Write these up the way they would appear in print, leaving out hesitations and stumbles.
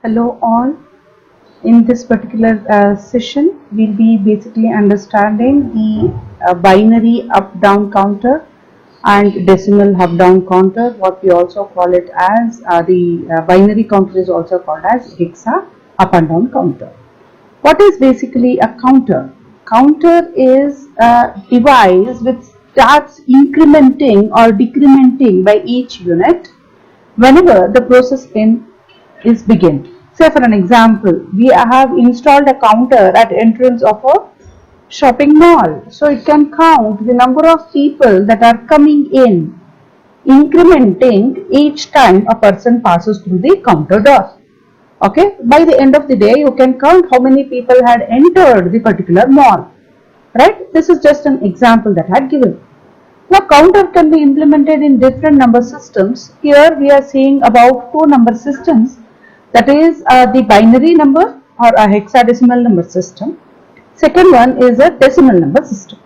Hello all. In this particular session, we'll be basically understanding the binary up-down counter and decimal up-down counter. What we also call it as the binary counter is also called as hexa up and down counter. What is basically a counter? Counter is a device which starts incrementing or decrementing by each unit whenever the process is begin. Say for an example, we have installed a counter at entrance of a shopping mall. So it can count the number of people that are coming in, incrementing each time a person passes through the counter door. Okay, by the end of the day, you can count how many people had entered the particular mall. Right? This is just an example that I had given. Now, counter can be implemented in different number systems. Here we are seeing about two number systems, that is the binary number or a hexadecimal number system. Second one is a decimal number system.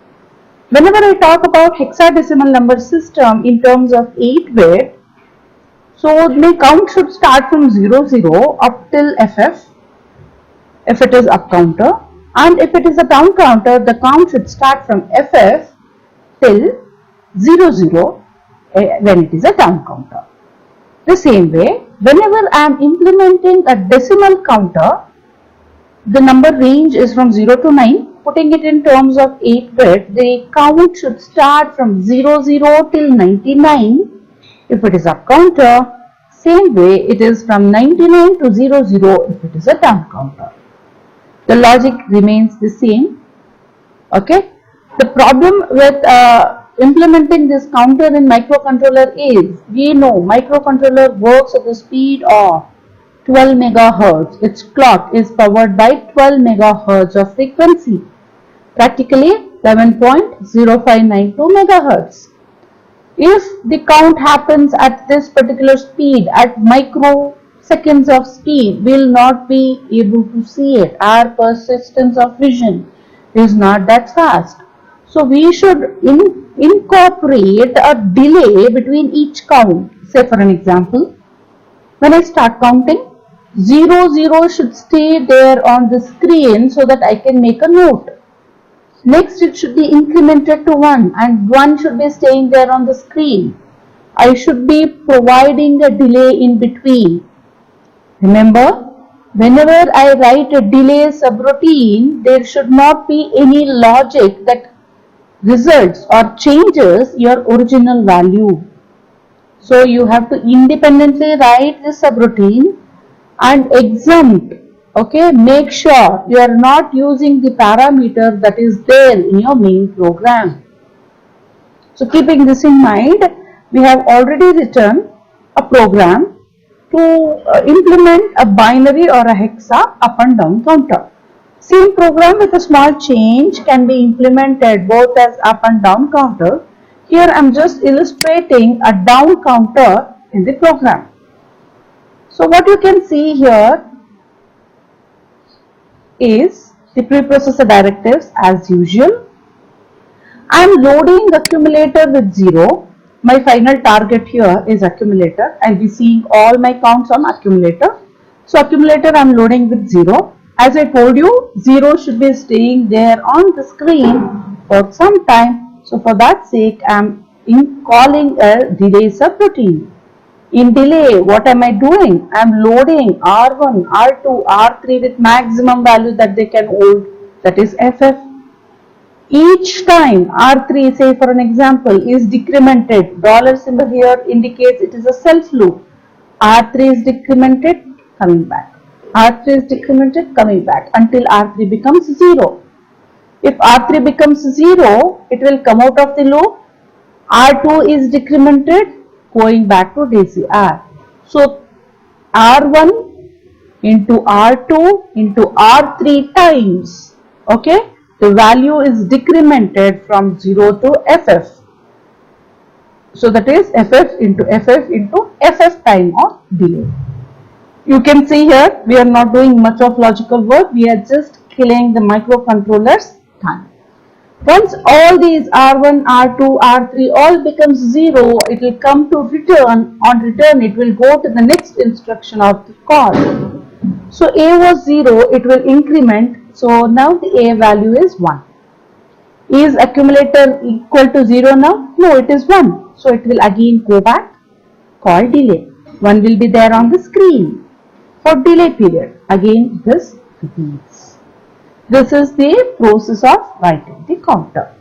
Whenever I talk about hexadecimal number system in terms of 8-bit, so the count should start from 00 up till FF if it is up counter, and if it is a down counter, the count should start from FF till 00 when it is a down counter. The same way, whenever I am implementing a decimal counter, the number range is from 0 to 9. Putting it in terms of 8-bit, the count should start from 00 till 99 if it is up counter. Same way, it is from 99 to 00 if it is a down counter. The logic remains the same. Okay. The problem with implementing this counter in microcontroller is, we know microcontroller works at the speed of 12 megahertz. Its clock is powered by 12 megahertz of frequency, practically 11.0592 megahertz. If the count happens at this particular speed, at microseconds of speed, we will not be able to see it. Our persistence of vision is not that fast. So we should incorporate a delay between each count. Say for an example, when I start counting, 00 should stay there on the screen so that I can make a note. Next, it should be incremented to 1 and 1 should be staying there on the screen. I should be providing a delay in between. Remember, whenever I write a delay subroutine, there should not be any logic that results or changes your original value. So you have to independently write the subroutine and exempt. Okay, make sure you are not using the parameter that is there in your main program. So keeping this in mind, we have already written a program to implement a binary or a hexa up and down counter. Same program with a small change can be implemented both as up and down counter. Here I am just illustrating a down counter in the program. So what you can see here is the preprocessor directives as usual. I am loading accumulator with 0. My final target here is accumulator. I will be seeing all my counts on accumulator. So accumulator I am loading with 0. As I told you, 0 should be staying there on the screen for some time. So for that sake, I am calling a delay subroutine. In delay, what am I doing? I am loading R1, R2, R3 with maximum value that they can hold, that is FF. Each time R3, say for an example, is decremented, dollar symbol here indicates it is a self loop. R3 is decremented, coming back. R3 is decremented, coming back until R3 becomes 0. If R3 becomes 0, it will come out of the loop. R2 is decremented, going back to DCR. So R1 into R2 into R3 times, okay, the value is decremented from 0 to FF. So that is FF into FF time of delay. You can see here we are not doing much of logical work, we are just killing the microcontroller's time. Once all these R1, R2, R3 all becomes 0, it will come to return. On return, it will go to the next instruction of the call. So A was 0, it will increment. So now the A value is 1. Is accumulator equal to 0 now? No, it is 1. So it will again go back, call delay. 1 will be there on the screen for delay period. Again this repeats. This is the process of writing the counter.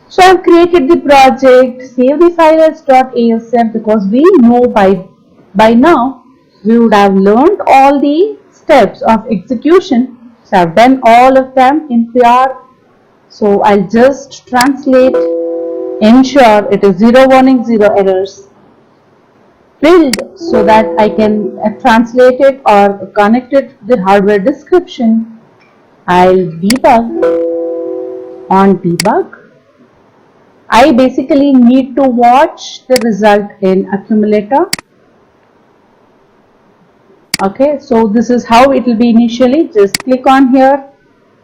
So I have created the project, save the file as .asf, because we know by now we would have learned all the steps of execution. So I have done all of them in PR. So I'll just translate, ensure it is 0 warning, 0 errors, build so that I can translate it or connect it to the hardware description. I'll debug. On debug, I basically need to watch the result in accumulator. Okay, so this is how it will be initially. Just click on here.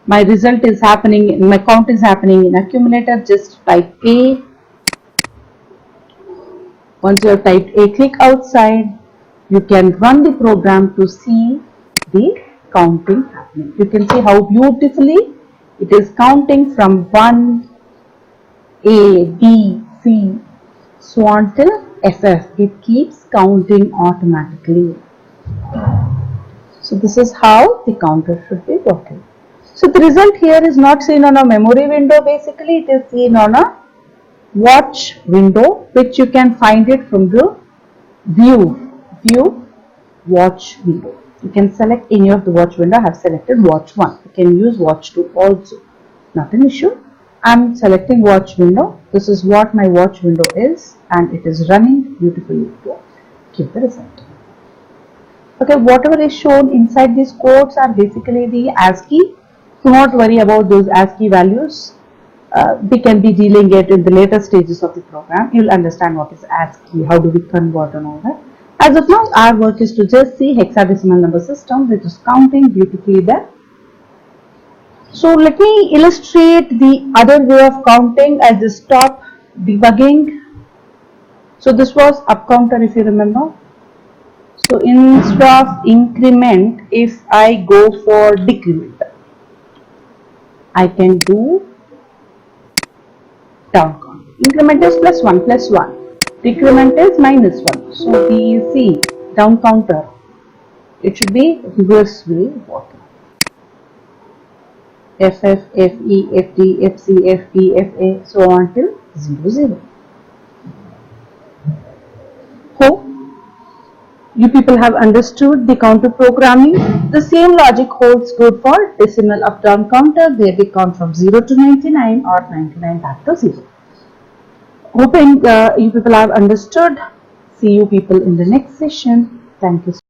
My result is happening, my count is happening in accumulator. Just type A. Once you have typed A, click outside. You can run the program to see the counting happening. You can see how beautifully it is counting from 1, A, B, C, so on till FF. It keeps counting automatically. So this is how the counter should be working. So the result here is not seen on a memory window, basically it is seen on a watch window, which you can find it from the view watch window. You can select any of the watch window. I have selected watch 1. You can use watch 2 also, not an issue. I am selecting watch window. This is what my watch window is, and it is running beautifully to give the result. Okay, whatever is shown inside these codes are basically the ASCII. Do not worry about those ASCII values. We can be dealing it in the later stages of the program. You will understand what is ASCII, how do we convert and all that. As of now, our work is to just see hexadecimal number system, which is counting beautifully there. So let me illustrate the other way of counting. I just stop debugging. So this was up counter, if you remember. So instead of increment, if I go for decrement, I can do down count. Increment is +1 +1. Decrement is -1. So we see down counter. It should be reverse way working. FF, FE, FD, FC, FP, FA, so on till 0, 0. Hope you people have understood the counter programming. The same logic holds good for decimal up down counter, where we count from 0 to 99 or 99 back to 0. Hoping you people have understood. See you people in the next session. Thank you.